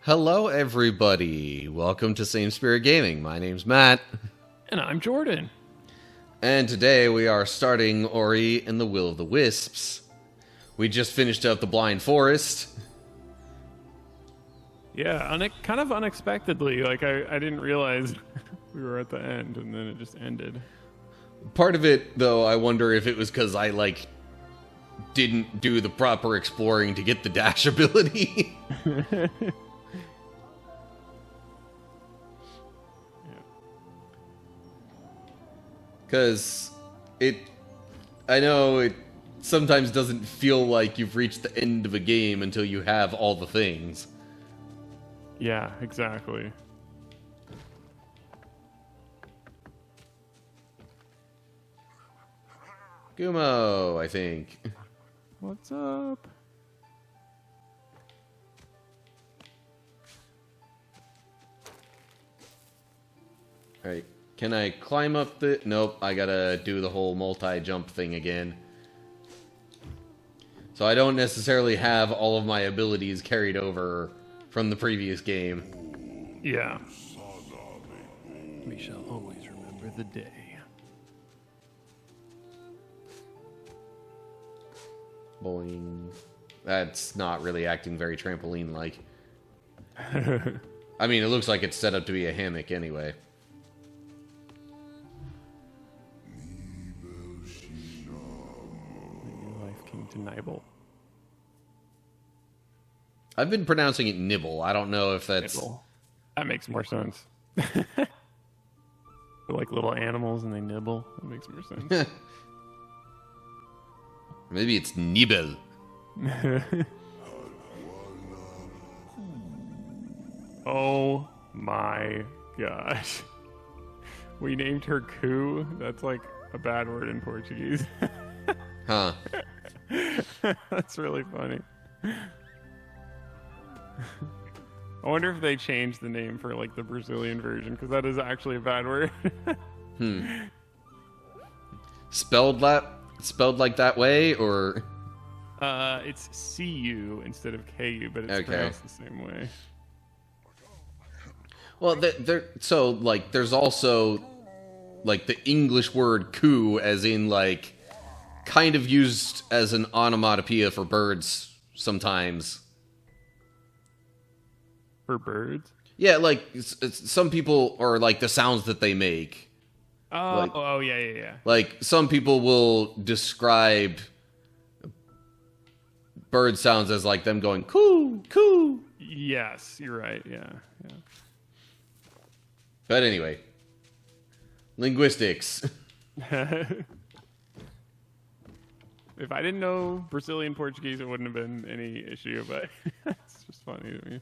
Hello, everybody. Welcome to Same Spirit Gaming. My name's Matt. And I'm Jordan. And today we are starting Ori and the Will of the Wisps. We just finished up the Blind Forest. Yeah, kind of unexpectedly. Like, I didn't realize we were at the end, and then it just ended. Part of it, though, I wonder if it was because I, didn't do the proper exploring to get the dash ability. Because I know it sometimes doesn't feel like you've reached the end of a game until you have all the things. Yeah, exactly. Gumo, I think. What's up? Alright, can I climb up the... Nope, I gotta do the whole multi-jump thing again. So I don't necessarily have all of my abilities carried over from the previous game. Yeah. We shall always remember the day. Boing. That's not really acting very trampoline-like. I mean, it looks like it's set up to be a hammock anyway. Life King to Nibble. I've been pronouncing it nibble. I don't know if that's... Nibble. That makes more sense. They're like little animals and they nibble. That makes more sense. Maybe it's nibble. Oh my gosh. We named her Ku. That's like a bad word in Portuguese. Huh. That's really funny. I wonder if they changed the name for like the Brazilian version, because that is actually a bad word. Spelled like that way, or... It's C-U instead of K-U, but it's pronounced the same way. Well, there's also, the English word coup, as in, kind of used as an onomatopoeia for birds sometimes. For birds? Yeah, some people, or, the sounds that they make. Oh, yeah. Some people will describe bird sounds as, them going, coo, coo. Yes, you're right, yeah. But anyway, linguistics. If I didn't know Brazilian Portuguese, it wouldn't have been any issue, but it's just funny to me.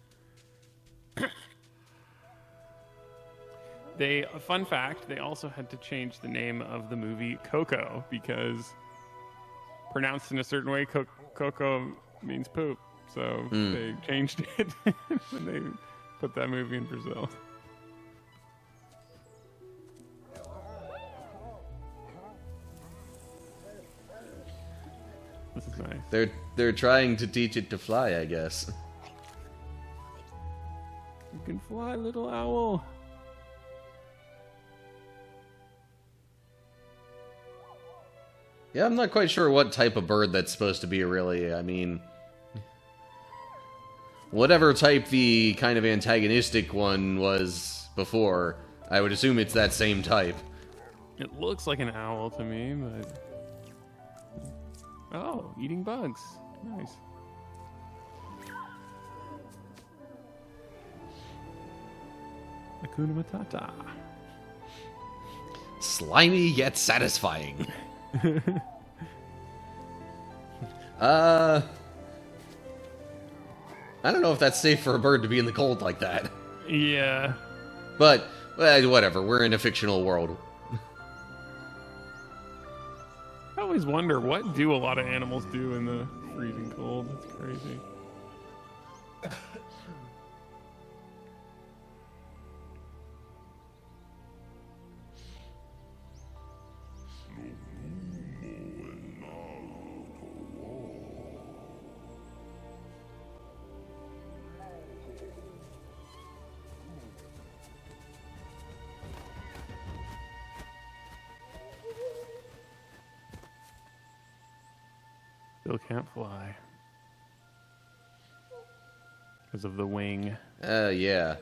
Fun fact, they also had to change the name of the movie Coco, because pronounced in a certain way, Coco means poop. So they changed it when they put that movie in Brazil. This is nice. They're trying to teach it to fly, I guess. You can fly, little owl. Yeah, I'm not quite sure what type of bird that's supposed to be, really. I mean, whatever type the kind of antagonistic one was before, I would assume it's that same type. It looks like an owl to me, but... Oh, eating bugs. Nice. Hakuna Matata. Slimy yet satisfying. I don't know if that's safe for a bird to be in the cold like that. Yeah. But, whatever. We're in a fictional world. I always wonder, what do a lot of animals do in the freezing cold? That's crazy. Still can't fly. Because of the wing. Yeah.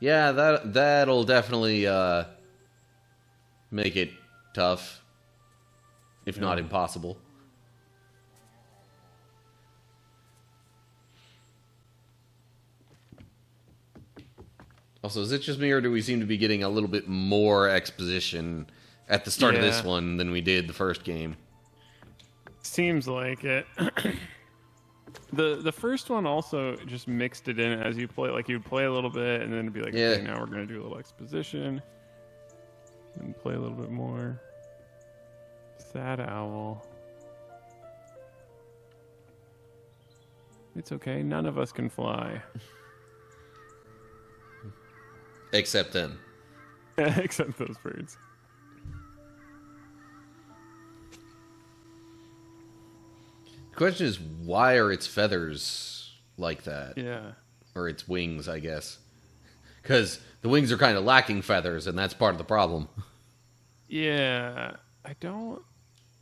Yeah, that'll definitely make it tough, if not impossible. Also, is it just me, or do we seem to be getting a little bit more exposition at the start of this one than we did the first game? Seems like it. The first one also just mixed it in as you play. Like, you'd play a little bit, and then it'd be like, okay, now we're going to do a little exposition. And play a little bit more. Sad owl. It's okay, none of us can fly. Except them. Except those birds. The question is, why are its feathers like that? Yeah. Or its wings, I guess. Because the wings are kind of lacking feathers, and that's part of the problem. Yeah. I don't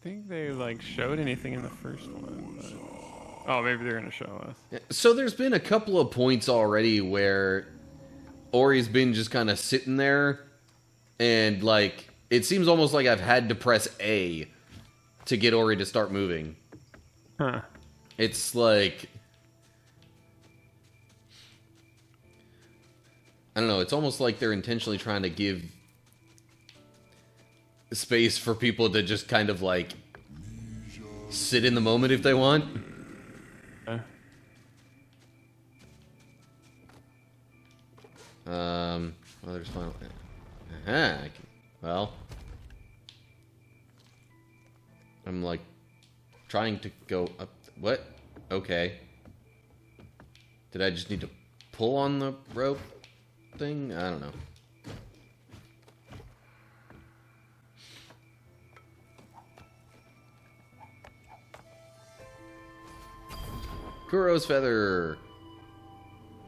think they, like, showed anything in the first one. But... Oh, maybe they're going to show us. So there's been a couple of points already where Ori's been just kind of sitting there, and, like, it seems almost like I've had to press A to get Ori to start moving. Huh. It's like... I don't know, it's almost like they're intentionally trying to give space for people to just kind of, like, sit in the moment if they want. Well, there's final... Well... I'm, like, trying to go up... What? Okay. Did I just need to pull on the rope thing? I don't know. Kuro's feather.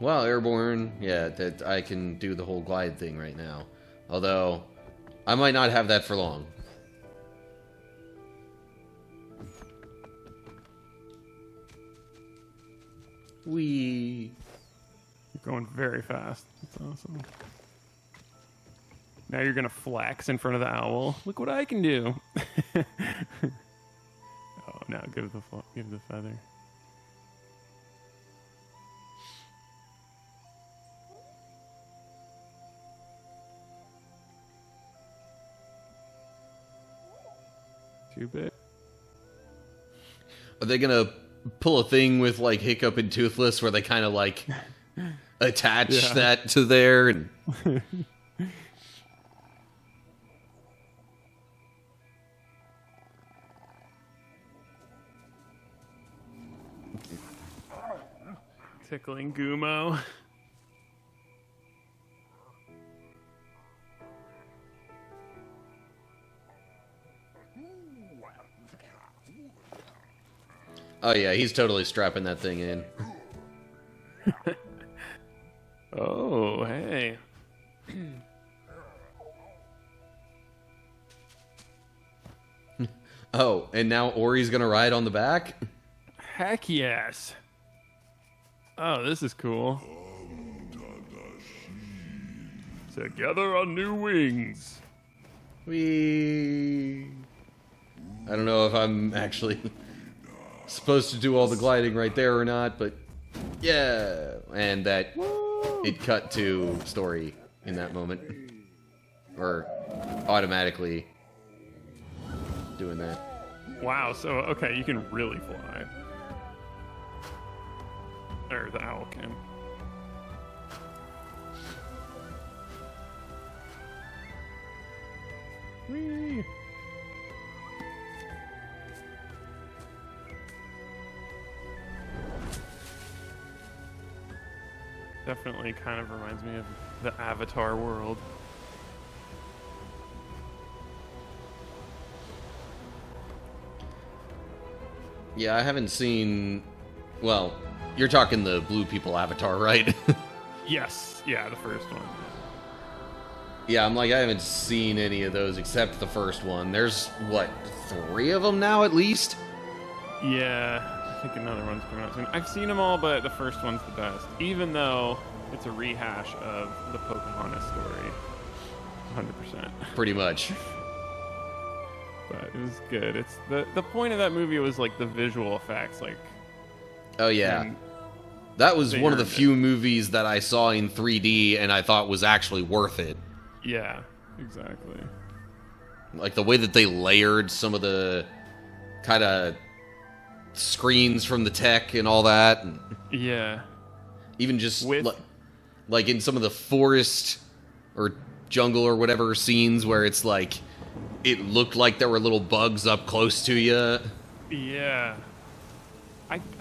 Well, airborne. Yeah, that I can do the whole glide thing right now. Although, I might not have that for long. Whee! You're going very fast. That's awesome. Now you're gonna flex in front of the owl. Look what I can do. Oh, now give the feather. Too big. Are they gonna pull a thing with, like, Hiccup and Toothless where they kind of, like, attach that to there and... Tickling Gumo. Oh yeah, he's totally strapping that thing in. Oh, hey. Oh, and now Ori's gonna ride on the back? Heck yes. Oh, this is cool. Together on new wings. Whee! I don't know if I'm actually supposed to do all the gliding right there or not, but yeah. And that it cut to story in that moment. Or automatically doing that. Wow, so, okay, you can really fly. Or the owl can. Whee! Definitely kind of reminds me of the Avatar world. Yeah, I haven't seen... Well, you're talking the Blue People Avatar, right? Yes, yeah, the first one. Yeah, I'm like, I haven't seen any of those except the first one. There's, what, 3 of them now at least? Yeah, I think another one's coming out soon. I've seen them all, but the first one's the best. Even though it's a rehash of the Pocahontas story. 100%. Pretty much. But it was good. It's the point of that movie was like the visual effects, like. Oh yeah, that was one of the few movies that I saw in 3D and I thought was actually worth it. Yeah, exactly. Like the way that they layered some of the kind of screens from the tech and all that. And yeah. even just like in some of the forest or jungle or whatever scenes where it's like it looked like there were little bugs up close to you. Yeah.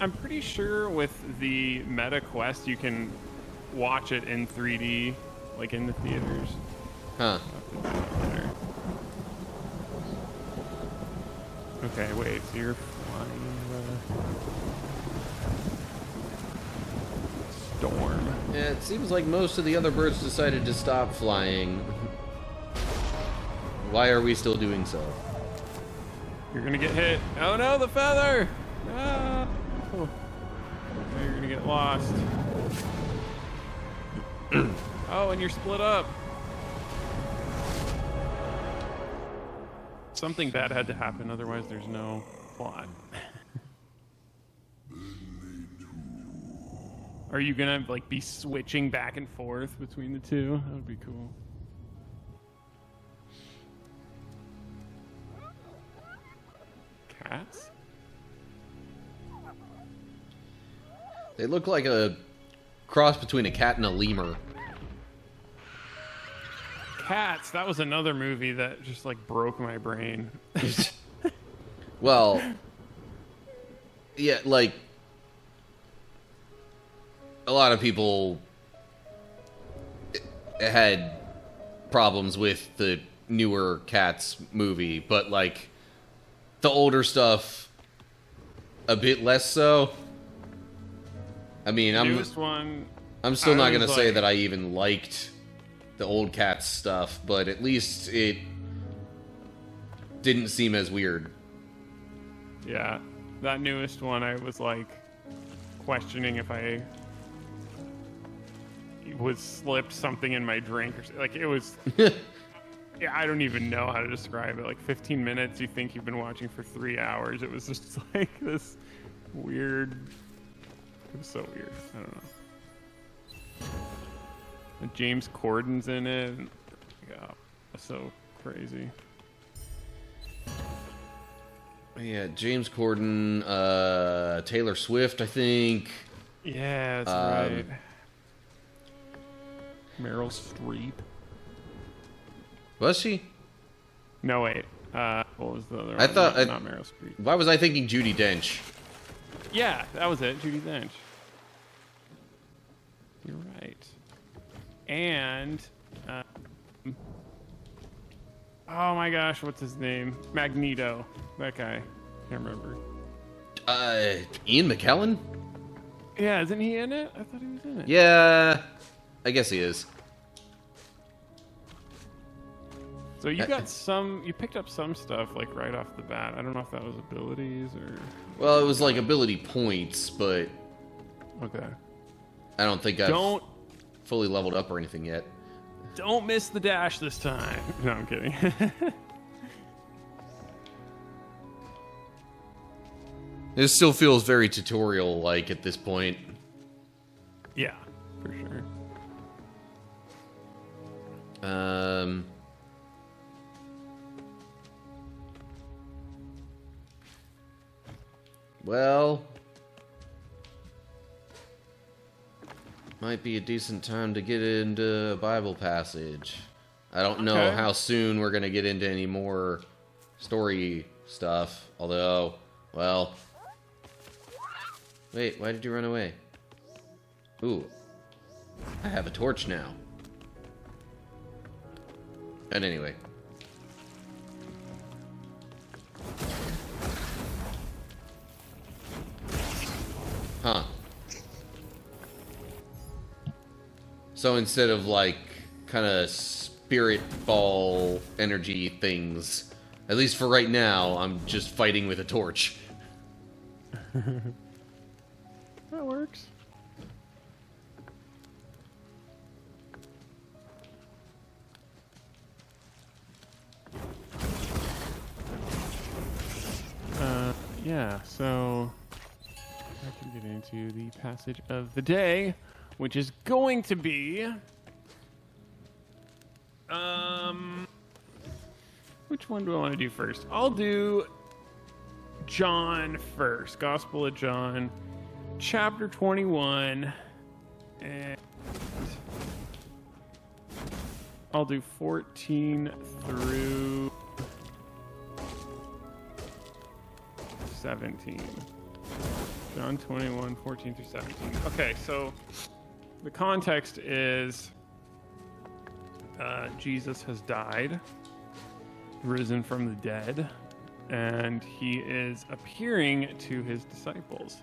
I'm pretty sure with the Meta Quest you can watch it in 3D, like in the theaters. Huh. Okay, wait, so you're flying the storm. Yeah, it seems like most of the other birds decided to stop flying. Why are we still doing so? You're gonna get hit. Oh no, the feather! No! Now you're gonna get lost. Oh, and you're split up. Something bad had to happen, otherwise there's no plot. Are you gonna like be switching back and forth between the two? That would be cool. Cats? They look like a cross between a cat and a lemur. Cats, that was another movie that just like broke my brain. Well, yeah, like a lot of people had problems with the newer Cats movie, but like the older stuff a bit less so. I mean, I'm still not going to say that I even liked the old Cats stuff, but at least it didn't seem as weird. Yeah, that newest one, I was like questioning if I was slipped something in my drink or something. Like it was. Yeah, I don't even know how to describe it. Like 15 minutes, you think you've been watching for 3 hours. It was just like this weird. It was so weird. I don't know. And James Corden's in it. Yeah, so crazy. Yeah, James Corden, Taylor Swift, I think. Yeah, that's right. Meryl Streep. Was she? No, wait. What was the other one? I thought not Meryl Streep. Why was I thinking Judi Dench? Yeah, that was it. Judi Dench. You're right. And oh my gosh, what's his name? Magneto. That guy. Can't remember. Ian McKellen? Yeah, isn't he in it? I thought he was in it. Yeah, I guess he is. So you got you picked up some stuff like right off the bat. I don't know if that was abilities or. Well, it was like ability points, but Okay. I don't think I've fully leveled up or anything yet. Don't miss the dash this time. No, I'm kidding. It still feels very tutorial-like at this point. Yeah, for sure. Well, might be a decent time to get into a Bible passage. I don't know how soon we're going to get into any more story stuff, although, well... Wait, why did you run away? Ooh. I have a torch now. And anyway. Huh. So instead of like kind of spirit ball energy things. At least for right now, I'm just fighting with a torch. That works. Yeah, so I can get into the passage of the day, which is going to be which one do I want to do first? I'll do John first. Gospel of John, chapter 21, and I'll do 14 through 17. John 21, 14 through 17. Okay, so the context is Jesus has died, risen from the dead, and he is appearing to his disciples.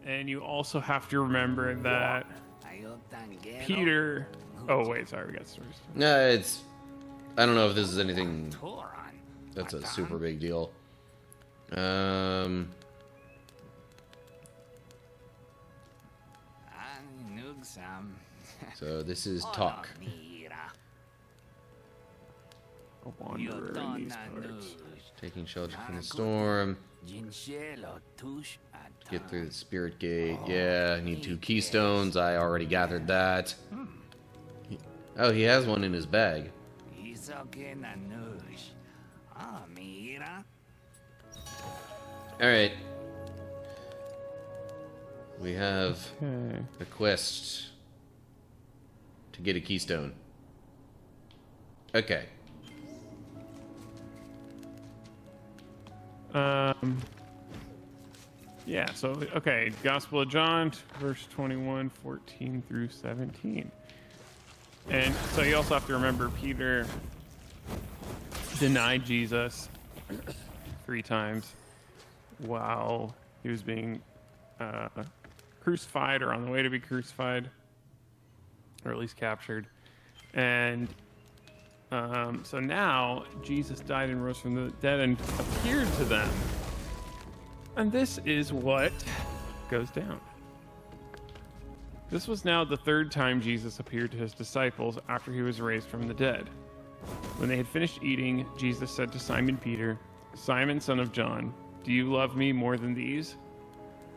And you also have to remember that Peter... Oh, wait, sorry, we got stories. No, it's... I don't know if this is anything that's a super big deal. So this is talk. A wanderer in these parts. Taking shelter from the storm. Get through the spirit gate. Yeah, I need 2 keystones. I already gathered that. Oh, he has one in his bag. Alright. We have a quest to get a keystone. Okay. Yeah, so, okay, Gospel of John, verse 21, 14 through 17. And so you also have to remember Peter denied Jesus 3 times while he was being crucified or on the way to be crucified, or at least captured. And so now Jesus died and rose from the dead and appeared to them. And this is what goes down. This was now the 3rd time Jesus appeared to his disciples after he was raised from the dead. When they had finished eating, Jesus said to Simon Peter, "Simon, son of John, do you love me more than these?"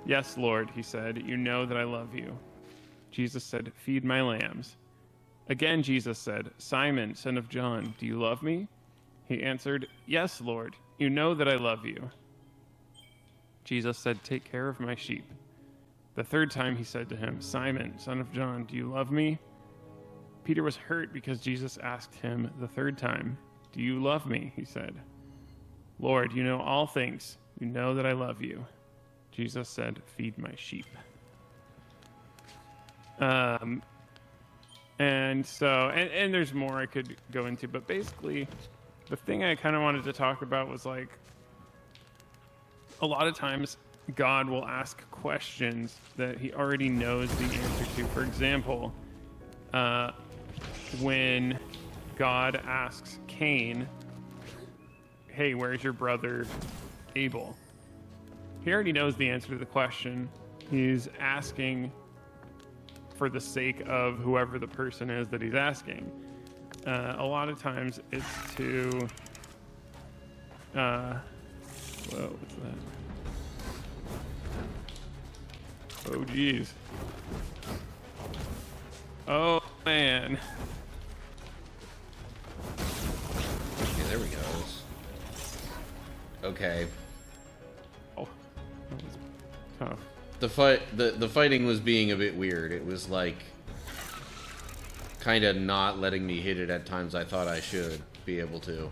"Yes, Lord," he said, "you know that I love you." Jesus said, "Feed my lambs." Again, Jesus said, "Simon, son of John, do you love me?" He answered, "Yes, Lord, you know that I love you." Jesus said, "Take care of my sheep." The 3rd time he said to him, "Simon, son of John, do you love me?" Peter was hurt because Jesus asked him the 3rd time, "Do you love me?" He said, "Lord, you know all things. You know that I love you." Jesus said, "Feed my sheep." And so, and there's more I could go into, but basically the thing I kind of wanted to talk about was like, a lot of times God will ask questions that he already knows the answer to. For example, when God asks Cain, "Hey, where's your brother Abel?" He already knows the answer to the question. He's asking for the sake of whoever the person is that he's asking. A lot of times it's to... whoa, what's that? Oh, geez. Oh, man. Okay, there we go. Okay. Oh, that was tough. The fighting was being a bit weird. It was like kind of not letting me hit it at times I thought I should be able to.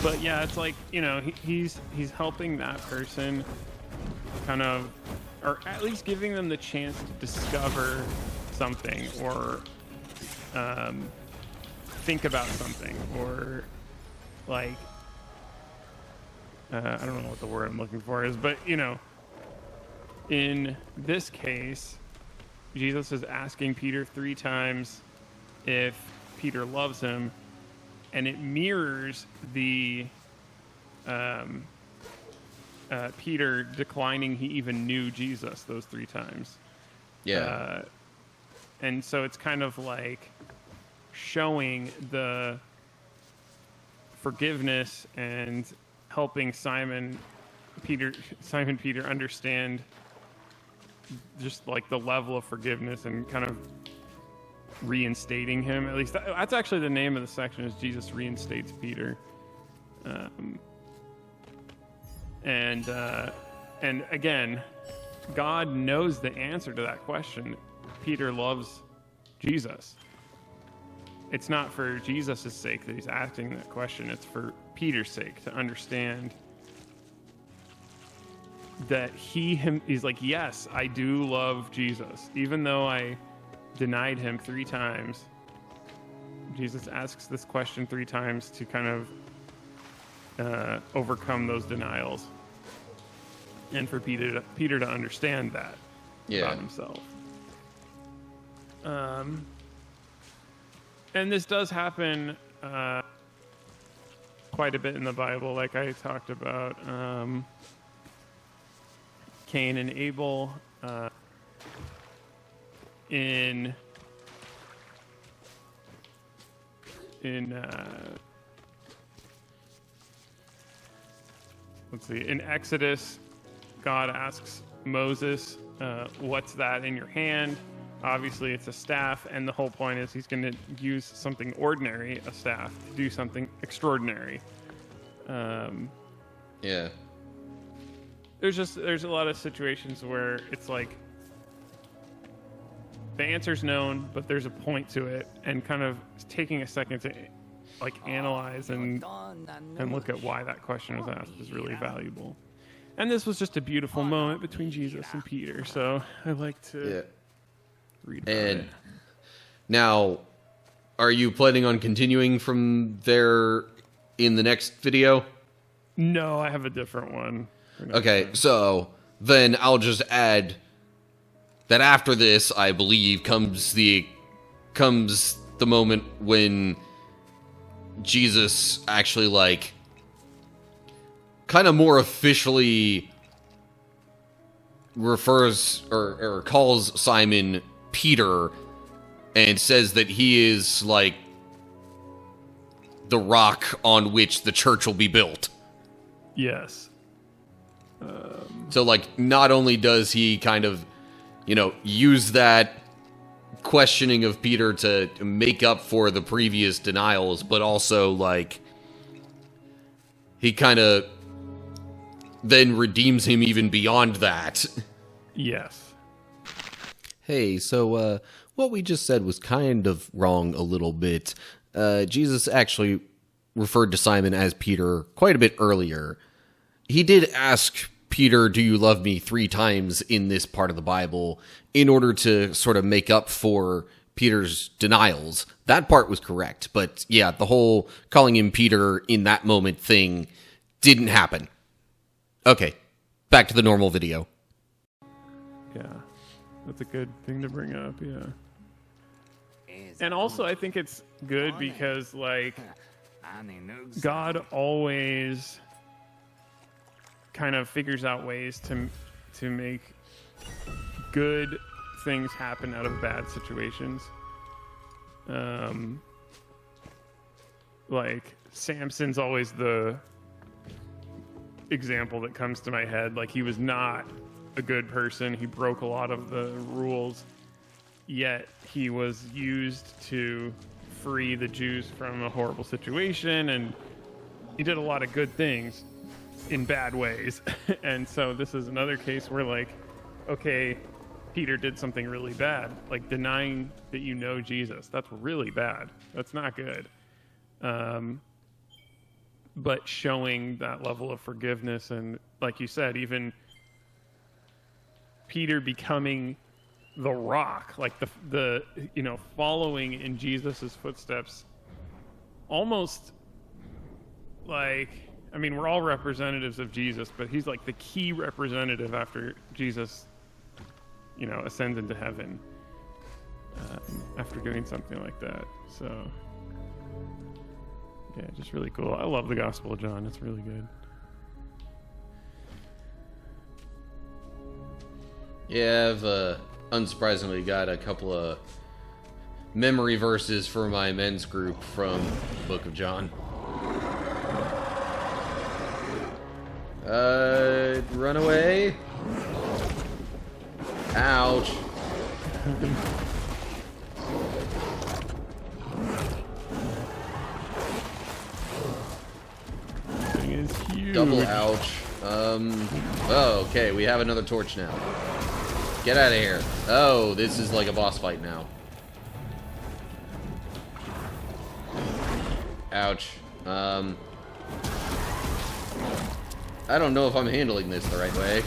But yeah, it's like, you know, he's helping that person kind of, or at least giving them the chance to discover something, or think about something, or like, I don't know what the word I'm looking for is, but, you know, in this case, Jesus is asking Peter 3 times if Peter loves him, and it mirrors the Peter declining he even knew Jesus those 3 times. Yeah. And so it's kind of like showing the forgiveness and helping Simon Peter understand just like the level of forgiveness and kind of reinstating him. At least that's actually the name of the section, is Jesus reinstates Peter. And again, God knows the answer to that question. Peter loves Jesus. It's not for Jesus' sake that he's asking that question. It's for Peter's sake, to understand that he's like, yes, I do love Jesus. Even though I denied him 3 times, Jesus asks this question 3 times to kind of overcome those denials. And for Peter to understand that about himself. And this does happen quite a bit in the Bible, like I talked about. Cain and Abel in Exodus, God asks Moses, what's that in your hand? Obviously, it's a staff, and the whole point is he's going to use something ordinary, a staff, to do something extraordinary. Yeah. There's a lot of situations where it's like the answer's known, but there's a point to it, and kind of taking a second to like analyze and look at why that question was asked is really valuable. And this was just a beautiful moment between Jesus and Peter, so I like to read about it. Now, are you planning on continuing from there in the next video? No, I have a different one. Okay, so then I'll just add that after this, I believe, comes the moment when Jesus actually, like, kind of more officially refers or calls Simon Peter and says that he is, like, the rock on which the church will be built. Yes. So, like, not only does he kind of, use that questioning of Peter to make up for the previous denials, but also, like, he kind of then redeems him even beyond that. Yes. Hey, so, what we just said was kind of wrong a little bit. Jesus actually referred to Simon as Peter quite a bit earlier. He did ask Peter, do you love me 3 times in this part of the Bible in order to sort of make up for Peter's denials. That part was correct. But yeah, the whole calling him Peter in that moment thing didn't happen. Okay, back to the normal video. Yeah, that's a good thing to bring up, yeah. And also, I think it's good because, like, God always kind of figures out ways to make good things happen out of bad situations. Like, Samson's always the example that comes to my head. Like, he was not a good person. He broke a lot of the rules, yet he was used to free the Jews from a horrible situation, and he did a lot of good things in bad ways. And so this is another case where, like, okay, Peter did something really bad, like denying that you know Jesus. That's really bad. That's not good. But showing that level of forgiveness, and like you said, even Peter becoming the rock, like the following in Jesus's footsteps, almost like, I mean, we're all representatives of Jesus, but he's like the key representative after Jesus, ascends into heaven. after doing something like that. So, yeah, just really cool. I love the Gospel of John. It's really good. Yeah, I've unsurprisingly got a couple of memory verses for my men's group from the Book of John. Run away. Ouch. Thing is huge. Double ouch. Oh, okay, we have another torch now. Get out of here. Oh, this is like a boss fight now. Ouch. I don't know if I'm handling this the right way.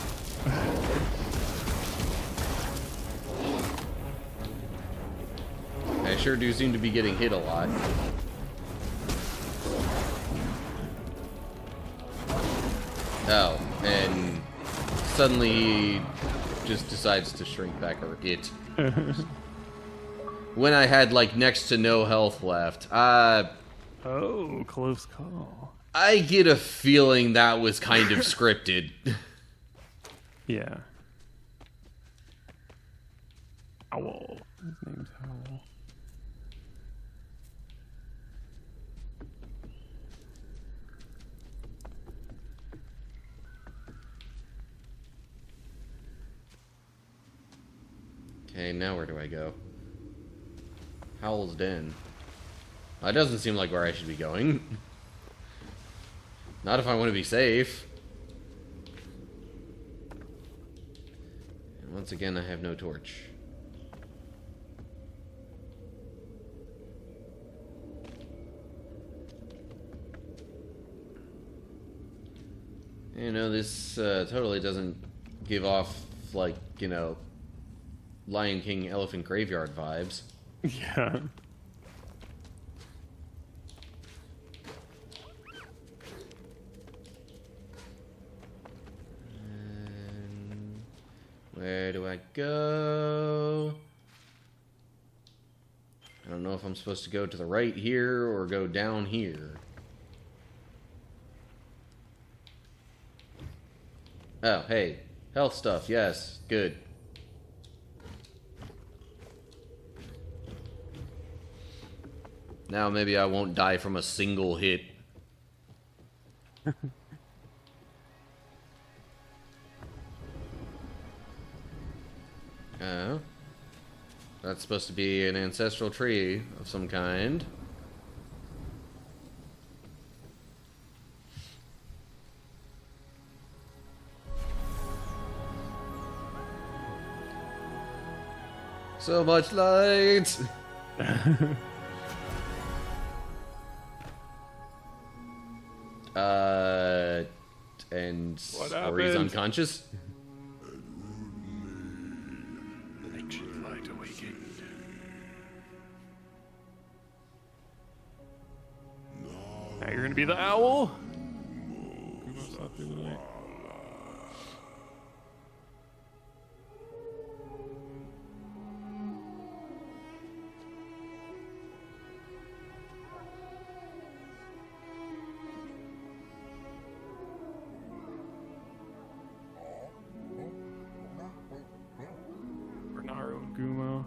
I sure do seem to be getting hit a lot. Oh, and suddenly he just decides to shrink back, or it. When I had, like, next to no health left. Oh, close call. I get a feeling that was kind of scripted. Yeah. Owl. His name's Howl. Okay, now where do I go? Howl's Den. That doesn't seem like where I should be going. Not if I want to be safe. And once again, I have no torch. You know, this totally doesn't give off, like, you know, Lion King Elephant Graveyard vibes. Yeah. And where do I go? I don't know if I'm supposed to go to the right here or go down here. Oh, hey. Health stuff, yes. Good. Now maybe I won't die from a single hit. Oh. That's supposed to be an ancestral tree of some kind. So much light! And or he's unconscious. Ancient light awakened. Now you're gonna be the owl. Gumo saw through the night. Naru and Gumo.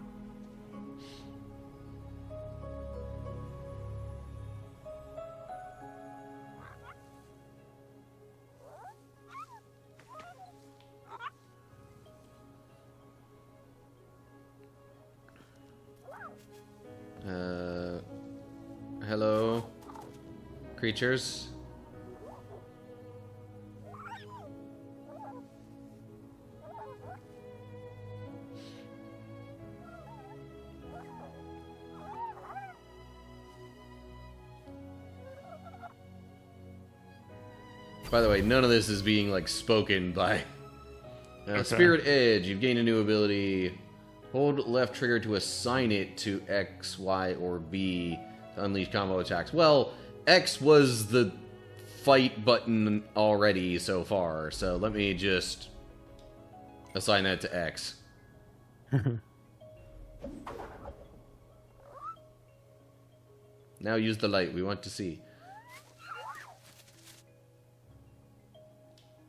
Hello, creatures. By the way, none of this is being, like, spoken by... Okay. Spirit Edge. You've gained a new ability. Hold left trigger to assign it to X, Y, or B to unleash combo attacks. Well, X was the fight button already so far, so let me just assign that to X. Now use the light. We want to see.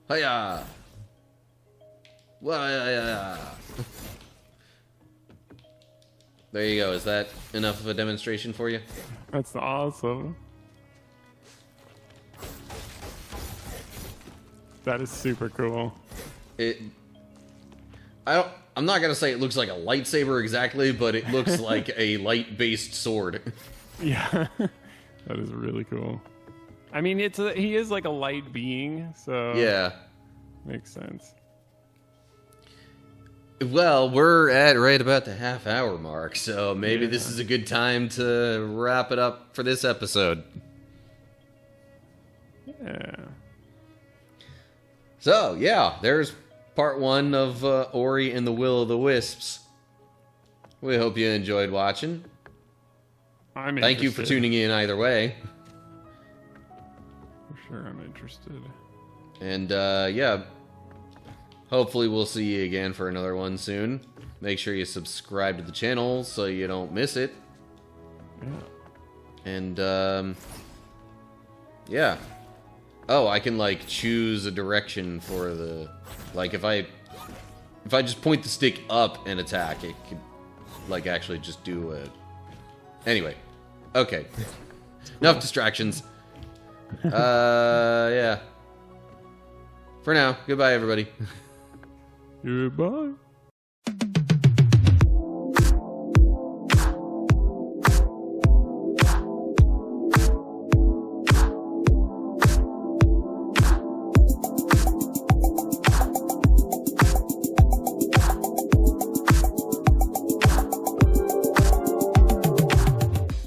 Hiya! Wah-ya-ya. There you go. Is that enough of a demonstration for you? That's awesome. That is super cool. I'm not gonna say it looks like a lightsaber exactly, but it looks like a light-based sword. Yeah, that is really cool. I mean, he is like a light being, so Yeah. Makes sense. Well, we're at right about the half-hour mark, so maybe this is a good time to wrap it up for this episode. Yeah. So, yeah, there's part 1 of Ori and the Will of the Wisps. We hope you enjoyed watching. Thank you for tuning in either way. For sure, I'm interested. And, yeah, hopefully we'll see you again for another one soon. Make sure you subscribe to the channel so you don't miss it. Yeah. And, yeah. Oh, I can, like, choose a direction for the... Like, if I just point the stick up and attack, it could, like, actually just do a... Anyway. Okay. Enough distractions. Yeah. For now, goodbye, everybody. Goodbye.